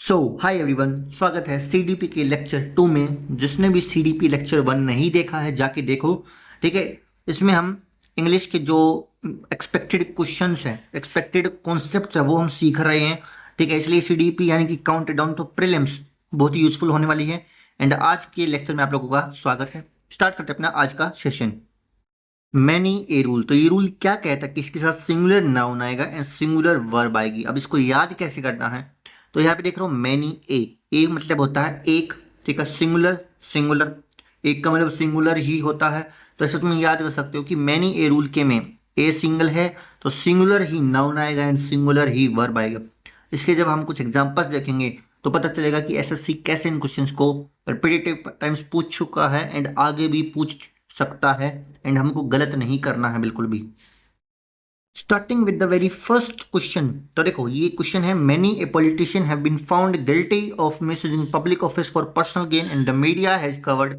Hi everyone, स्वागत है CDP के लेक्चर 2 में। जिसने भी सीडीपी लेक्चर 1 नहीं देखा है जाके देखो, ठीक है। इसमें हम इंग्लिश के जो एक्सपेक्टेड क्वेश्चंस हैं, एक्सपेक्टेड कॉन्सेप्ट है, वो हम सीख रहे हैं, ठीक है। इसलिए सीडीपी यानी कि काउंट डाउन टू प्रीलिम्स बहुत ही यूजफुल होने वाली है। एंड आज के लेक्चर में आप लोगों का स्वागत है। स्टार्ट करते हैं अपना आज का सेशन। मैनी ए रूल, तो ये रूल क्या कहता है कि इसके साथ सिंगुलर नाउन आएगा एंड सिंगुलर वर्ब आएगी। अब इसको याद कैसे करना है, तो यहाँ पे देख रहा हूँ मैनी ए मतलब होता है एक, ठीक है। सिंगुलर सिंगुलर, एक का मतलब सिंगुलर ही होता है। तो ऐसे तुम याद कर सकते हो कि मैनी ए रूल के में ए सिंगल है तो सिंगुलर ही नाउन आएगा एंड सिंगुलर ही वर्ब आएगा। इसके जब हम कुछ एग्जांपल्स देखेंगे तो पता चलेगा कि एसएससी कैसे इन क्वेश्चंस को रिपीटेटिव टाइम्स पूछ चुका है एंड आगे भी पूछ सकता है। एंड हमको गलत नहीं करना है बिल्कुल भी। Starting with the very first question, तो देखो ये क्वेश्चन है, many a politician have been found guilty of misusing public office for personal gain and the media has covered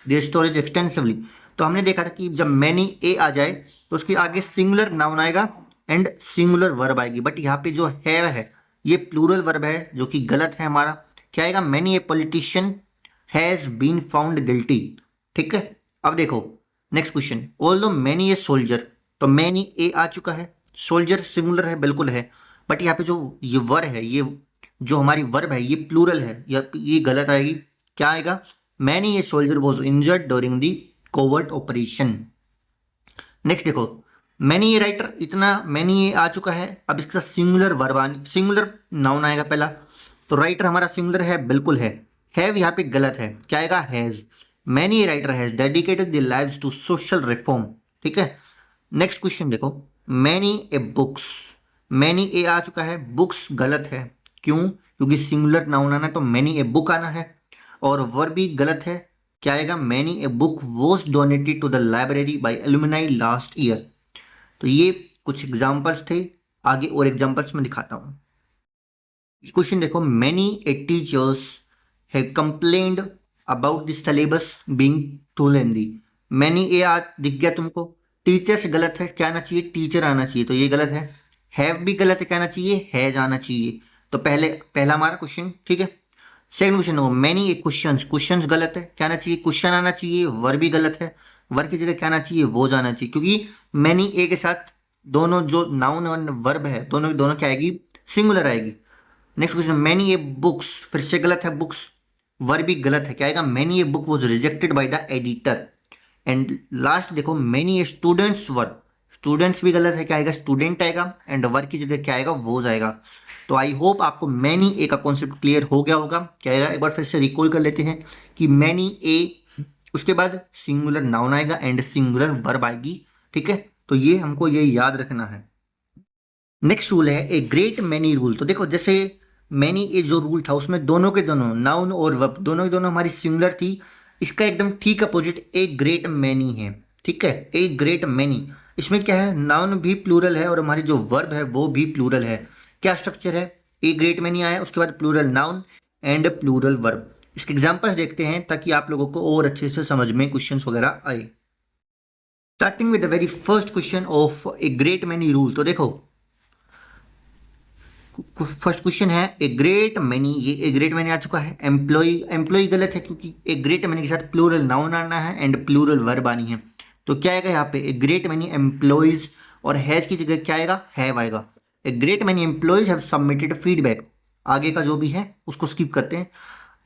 their stories extensively. तो हमने देखा था कि जब मैनी ए आ जाए तो उसके आगे सिंगुलर नाउन आएगा एंड सिंगुलर वर्ब आएगी। बट यहाँ पे जो है ये प्लूरल वर्ब है, जो कि गलत है हमारा। क्या आएगा? Many a politician has been found guilty, ठीक है। अब देखो next question, although many a soldier, तो मैनी ए आ चुका है, सोल्जर सिंगुलर है, बिल्कुल है। बट यहाँ पे जो ये वर्ब है, ये जो हमारी वर्ब है ये प्लूरल है, ये गलत आएगी। क्या आएगा? Many a soldier was injured during the covert operation. Next देखो, मैनी ए राइटर, इतना मैनी ए आ चुका है। अब इसका सिंगुलर वर्ब सिंगुलर नाउन आएगा पहला, तो राइटर हमारा सिंगुलर है, बिल्कुल है। हैव यहाँ पे गलत है, क्या आएगा? Has. Many a writer has dedicated the lives to social reform, ठीक है। नेक्स्ट क्वेश्चन देखो, many a books, many a आ चुका है, बुक्स गलत है। क्यों? क्योंकि सिंगुलर नाउन आना है तो मैनी ए बुक आना है। और वर्ब भी गलत है, क्या आएगा? Many a book was donated to the library by alumni last year. तो ये कुछ एग्जाम्पल्स थे, आगे और एग्जाम्पल्स में दिखाता हूँ। क्वेश्चन देखो, many a teachers have complained about the syllabus being too lengthy. Many a आ दिख गया तुमको, टीचर से गलत है, क्या आना चाहिए? टीचर आना चाहिए, तो ये गलत है। हैव भी गलत है, क्या आना चाहिए? हैज आना चाहिए। तो पहला हमारा क्वेश्चन, ठीक है। सेकंड क्वेश्चन देखो, मैनी ए क्वेश्चंस, क्वेश्चंस गलत है, क्या आना चाहिए? क्वेश्चन आना चाहिए। वर्ब भी गलत है, वर्ब की जगह क्या आना चाहिए? वो जाना चाहिए, क्योंकि मैनी ए के साथ दोनों जो नाउन और वर्ब है दोनों दोनों क्या आएगी? सिंगुलर आएगी। Next question, many a books, फिर से गलत है, बुक्स। वर्ब भी गलत है, क्या आएगा? Many a book was rejected by the editor. And last देखो, मैनी स्टूडेंट्स वर्क, स्टूडेंट्स भी गलत है, क्या आएगा? स्टूडेंट आएगा। एंड वर्क की जगह क्या आएगा? वो जाएगा। तो आई होप आपको मैनी ए का कॉन्सेप्ट क्लियर हो गया होगा। क्या आएगा? एक बार फिर से रिकॉल कर लेते हैं कि मैनी ए, उसके बाद सिंगुलर नाउन आएगा एंड सिंगुलर वर्ब आएगी, ठीक है। तो ये हमको ये याद रखना है। नेक्स्ट रूल है ए ग्रेट मैनी रूल। तो देखो, जैसे मैनी ए जो रूल था उसमें दोनों के दोनों नाउन और वर्ब दोनों के दोनों हमारी सिंगुलर थी। इसका एकदम ठीक अपोजिट ए ग्रेट मैनी है, ठीक है। ए ग्रेट मैनी, इसमें क्या है? नाउन भी प्लूरल है और हमारी जो वर्ब है वो भी प्लूरल है। क्या स्ट्रक्चर है? ए ग्रेट मैनी आया, उसके बाद plural noun and plural verb. इसके एग्जाम्पल्स देखते हैं ताकि आप लोगों को और अच्छे से समझ में क्वेश्चन वगैरह आए। Starting with the very first question of A great many rule. तो देखो फर्स्ट क्वेश्चन है ए ग्रेट मैनी, ये ए ग्रेट मैनी आ चुका है। एम्प्लॉय, एम्प्लॉय गलत है क्योंकि ए ग्रेट मैनी के साथ प्लूरल नाउन आना है एंड प्लूरल वर्ब आनी है। तो क्या आएगा यहाँ पे? ए ग्रेट मैनी एम्प्लॉयज, और हैज की जगह क्या आएगा? हैव आएगा। ए great many employees have submitted feedback, आगे का जो भी है उसको स्किप करते हैं।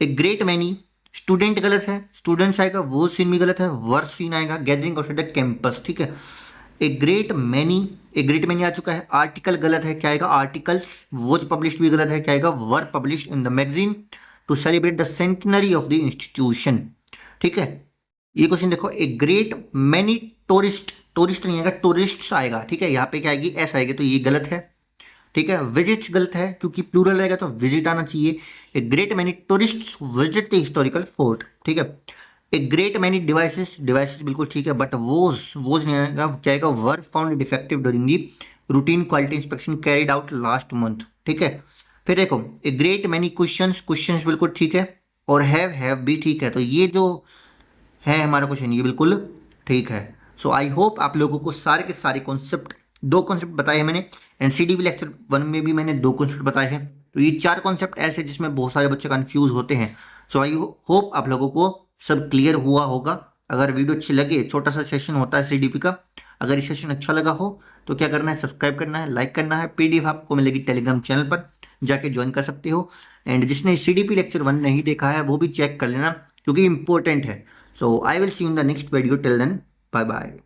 ए ग्रेट मैनी स्टूडेंट गलत है, स्टूडेंट्स आएगा, वो सीन भी गलत है, वर्ब सीन आएगा, गैदरिंग आउटसाइड द कैंपस, ठीक है। A great many, a great many आ चुका है। आर्टिकल गलत है, क्या आएगा? आर्टिकल्स। वॉज पब्लिश्ड भी गलत है, क्या आएगा? Were published in the magazine to celebrate the centenary of the institution, ठीक है। ये क्वेश्चन देखो, a great many tourist, tourist नहीं आएगा, टूरिस्ट्स आएगा, ठीक है। यहाँ पे क्या आएगी? एस आएगी, तो ये गलत है, ठीक है। विजिट्स गलत है क्योंकि प्लूरल आएगा तो विजिट आना चाहिए। ए great many tourist visit the historical fort, ठीक है। A great many devices, devices बिल्कुल ठीक है, बट वोज नहीं आएगा, क्या आएगा? Verb found defective during the routine quality inspection carried out last month, ठीक है। फिर देखो, a great many questions, questions बिल्कुल ठीक है, और हैव भी ठीक है। तो ये जो है हमारा क्वेश्चन ये बिल्कुल ठीक है। सो आई होप आप लोगों को सारे के सारे कॉन्सेप्ट, दो कॉन्सेप्ट बताए हैं मैंने, एंड सीडीपी लेक्चर 1 में भी मैंने दो कॉन्सेप्ट बताए हैं, तो ये 4 कॉन्सेप्ट ऐसे जिसमें बहुत सारे बच्चे कंफ्यूज होते हैं। सो आई होप आप लोगों को सब क्लियर हुआ होगा। अगर वीडियो अच्छी लगे, छोटा सा सेशन होता है सीडीपी का, अगर ये सेशन अच्छा लगा हो तो क्या करना है, सब्सक्राइब करना है, लाइक करना है। पीडीएफ आपको मिलेगी टेलीग्राम चैनल पर, जाके ज्वाइन कर सकते हो। एंड जिसने सीडीपी लेक्चर 1 नहीं देखा है वो भी चेक कर लेना, क्योंकि इंपॉर्टेंट है। So I will see you in the next video, till then bye bye.